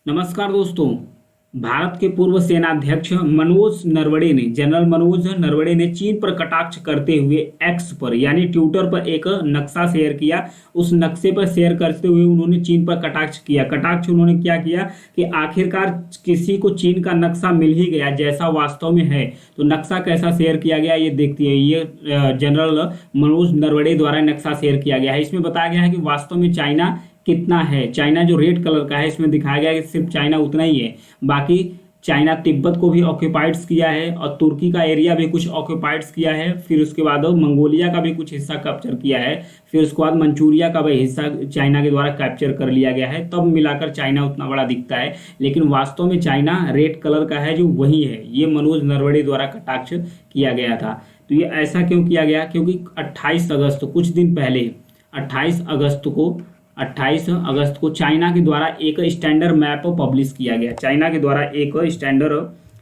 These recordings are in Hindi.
नमस्कार दोस्तों। भारत के पूर्व सेनाध्यक्ष जनरल मनोज नरवणे ने चीन पर कटाक्ष करते हुए एक्स पर यानी ट्विटर पर एक नक्शा शेयर किया। उस नक्शे पर शेयर करते हुए उन्होंने चीन पर कटाक्ष किया। कटाक्ष उन्होंने क्या किया कि आखिरकार किसी को चीन का नक्शा मिल ही गया जैसा वास्तव में है। तो नक्शा कैसा शेयर किया गया ये देखते हैं। ये जनरल मनोज नरवणे द्वारा नक्शा शेयर किया गया है। इसमें बताया गया है कि वास्तव में चाइना कितना है। चाइना जो रेड कलर का है इसमें दिखाया गया है कि सिर्फ चाइना उतना ही है। बाकी चाइना तिब्बत को भी ऑक्यूपाइड्स किया है और तुर्की का एरिया भी कुछ ऑक्यूपाइड्स किया है। फिर उसके बाद मंगोलिया का भी कुछ हिस्सा कैप्चर किया है। फिर उसके बाद मंचूरिया का भी हिस्सा चाइना के द्वारा कैप्चर कर लिया गया है। तब मिलाकर चाइना उतना बड़ा दिखता है, लेकिन वास्तव में चाइना रेड कलर का है जो वही है। ये मनोज नरवणे द्वारा कटाक्ष किया गया था। तो ये ऐसा क्यों किया गया? क्योंकि 28 अगस्त कुछ दिन पहले 28 अगस्त को चाइना के द्वारा एक स्टैंडर्ड मैप पब्लिश किया गया। चाइना के द्वारा एक स्टैंडर्ड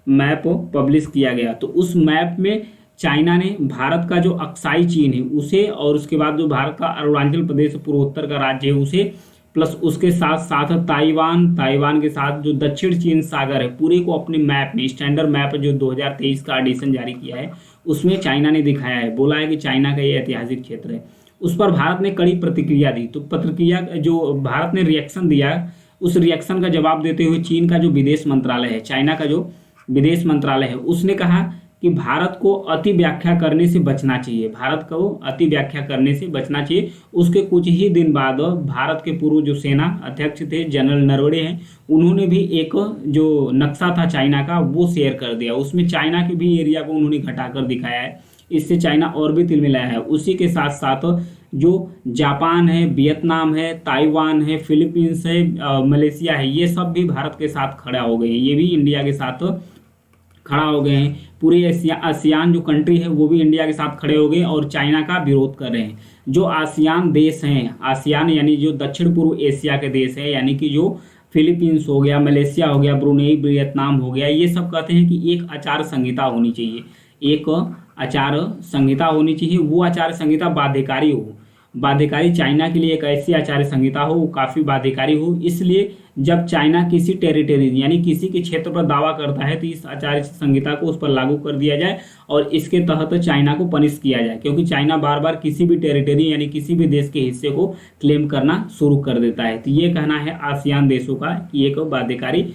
मैप पब्लिश किया गया। तो उस मैप में चाइना ने भारत का जो अक्साई चीन है उसे, और उसके बाद जो भारत का अरुणाचल प्रदेश पूर्वोत्तर का राज्य है उसे, प्लस उसके साथ साथ ताइवान के साथ जो दक्षिण चीन सागर है पूरे को अपने मैप में, स्टैंडर्ड मैप जो 2023 का एडिशन जारी किया है उसमें चाइना ने दिखाया है। बोला है कि चाइना का ये ऐतिहासिक क्षेत्र है। उस पर भारत ने कड़ी प्रतिक्रिया दी। तो प्रतिक्रिया जो भारत ने रिएक्शन दिया, उस रिएक्शन का जवाब देते हुए चीन का जो विदेश मंत्रालय है, चाइना का जो विदेश मंत्रालय है, उसने कहा कि भारत को अति व्याख्या करने से बचना चाहिए। भारत को अति व्याख्या करने से बचना चाहिए। उसके कुछ ही दिन बाद भारत के पूर्व जो सेना अध्यक्ष थे जनरल नरवणे हैं, उन्होंने भी एक जो नक्शा था चाइना का वो शेयर कर दिया। उसमें चाइना के भी एरिया को उन्होंने घटाकर दिखाया है। इससे चाइना और भी तिलमिलाया है। उसी के साथ साथ जो जापान है, वियतनाम है, ताइवान है, फिलीपींस है, मलेशिया है, ये सब भी भारत के साथ खड़ा हो गए हैं। ये भी इंडिया के साथ खड़ा हो गए हैं। पूरे आसियान जो कंट्री है वो भी इंडिया के साथ खड़े हो गए और चाइना का विरोध कर रहे हैं। जो आसियान देश हैं, आसियान यानी जो दक्षिण पूर्व एशिया के देश है, यानी कि जो फिलीपींस हो गया, मलेशिया हो गया, ब्रुनेई, वियतनाम हो गया, ये सब कहते हैं कि एक आचार संहिता होनी चाहिए। एक आचार संहिता होनी चाहिए। वो आचार संहिता बाध्यकारी हो। बाध्यकारी चाइना के लिए एक ऐसी आचार संहिता हो वो काफ़ी बाध्यकारी हो। इसलिए जब चाइना किसी टेरिटरी यानी किसी के क्षेत्र पर दावा करता है तो इस आचार संहिता को उस पर लागू कर दिया जाए और इसके तहत चाइना को पनिश किया जाए। क्योंकि चाइना बार बार किसी भी टेरिटरी यानी किसी भी देश के हिस्से को क्लेम करना शुरू कर देता है। तो ये कहना है आसियान देशों का कि एक बाध्यकारी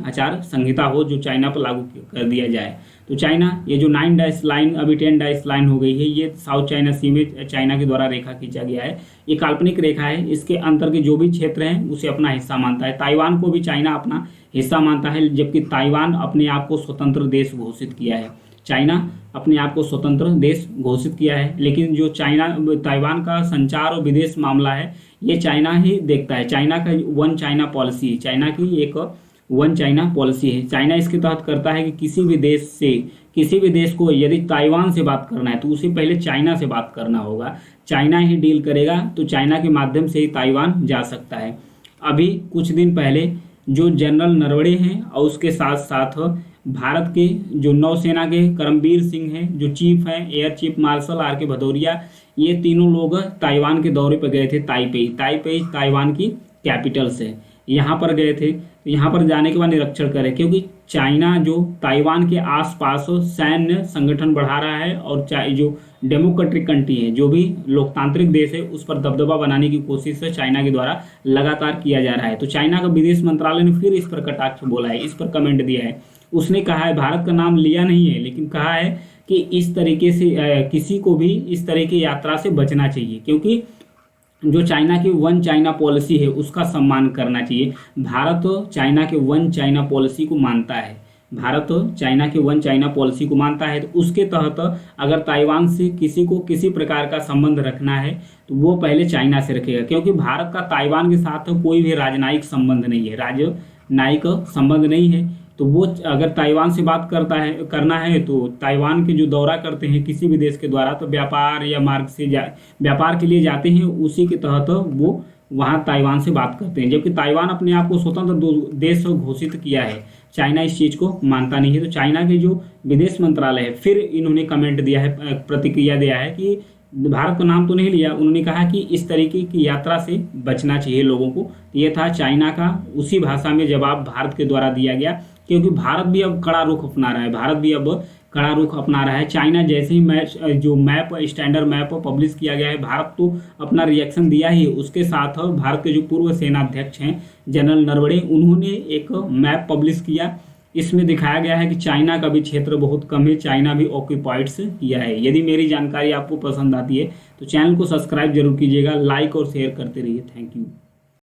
आचार संहिता हो जो चाइना पर लागू कर दिया जाए। तो चाइना ये जो 9 डैश लाइन अभी 10 डैश लाइन हो गई है, ये साउथ चाइना सी में चाइना के द्वारा रेखा खींचा गया है। ये काल्पनिक रेखा है। इसके अंतर के जो भी क्षेत्र हैं उसे अपना हिस्सा मानता है। ताइवान को भी चाइना अपना हिस्सा मानता है, जबकि ताइवान अपने आप को स्वतंत्र देश घोषित किया है। चाइना अपने आप को स्वतंत्र देश घोषित किया है, लेकिन जो ताइवान का संचार और विदेश मामला है ये चाइना ही देखता है। चाइना का वन चाइना पॉलिसी है। चाइना की एक वन चाइना पॉलिसी है। चाइना इसके तहत करता है कि किसी भी देश को यदि ताइवान से बात करना है तो उसे पहले चाइना से बात करना होगा। चाइना ही डील करेगा, तो चाइना के माध्यम से ही ताइवान जा सकता है। अभी कुछ दिन पहले जो जनरल नरवणे हैं और उसके साथ साथ भारत के जो नौसेना के करमबीर सिंह हैं, जो चीफ हैं एयर चीफ मार्शल आर के भदौरिया, ये तीनों लोग ताइवान के दौरे पर गए थे। ताइपेई ताइवान की कैपिटल से यहाँ पर गए थे। यहाँ पर जाने के बाद निरीक्षण करें, क्योंकि चाइना जो ताइवान के आसपास सैन्य संगठन बढ़ा रहा है और जो डेमोक्रेटिक कंट्री है, जो भी लोकतांत्रिक देश है, उस पर दबदबा बनाने की कोशिश चाइना के द्वारा लगातार किया जा रहा है। तो चाइना का विदेश मंत्रालय ने फिर इस पर कटाक्ष बोला है, इस पर कमेंट दिया है। उसने कहा है, भारत का नाम लिया नहीं है, लेकिन कहा है कि इस तरीके से किसी को भी इस तरह की यात्रा से बचना चाहिए, क्योंकि जो चाइना की वन चाइना पॉलिसी है उसका सम्मान करना चाहिए। भारत चाइना के वन चाइना पॉलिसी को मानता है। भारत चाइना की वन चाइना पॉलिसी को मानता है, तो उसके तहत अगर ताइवान से किसी को किसी प्रकार का संबंध रखना है तो वो पहले चाइना से रखेगा, क्योंकि भारत का ताइवान के साथ कोई भी राजनयिक संबंध नहीं है, राजनयिक संबंध नहीं है। तो वो अगर ताइवान से बात करना है तो ताइवान के जो दौरा करते हैं किसी भी देश के द्वारा, तो व्यापार या मार्ग से व्यापार के लिए जाते हैं, उसी के तहत वो वहाँ ताइवान से बात करते हैं। जबकि ताइवान अपने आप को स्वतंत्र देश घोषित किया है, चाइना इस चीज़ को मानता नहीं है। तो चाइना के जो विदेश मंत्रालय है फिर इन्होंने कमेंट दिया है, प्रतिक्रिया दिया है कि भारत का नाम तो नहीं लिया, उन्होंने कहा कि इस तरीके की यात्रा से बचना चाहिए लोगों को। तो ये था चाइना का उसी भाषा में जवाब भारत के द्वारा दिया गया, क्योंकि भारत भी अब कड़ा रुख अपना रहा है, भारत भी अब कड़ा रुख अपना रहा है। चाइना जैसे ही जो मैप स्टैंडर्ड मैप पब्लिश किया गया है, भारत तो अपना रिएक्शन दिया ही। उसके साथ भारत के जो पूर्व सेनाध्यक्ष हैं जनरल नरवणे, उन्होंने एक मैप पब्लिश किया। इसमें दिखाया गया है कि चाइना का भी क्षेत्र बहुत कम है, चाइना भी ऑक्यूपाइड्स किया है। यदि मेरी जानकारी आपको पसंद आती है तो चैनल को सब्सक्राइब जरूर कीजिएगा, लाइक और शेयर करते रहिए। Thank you.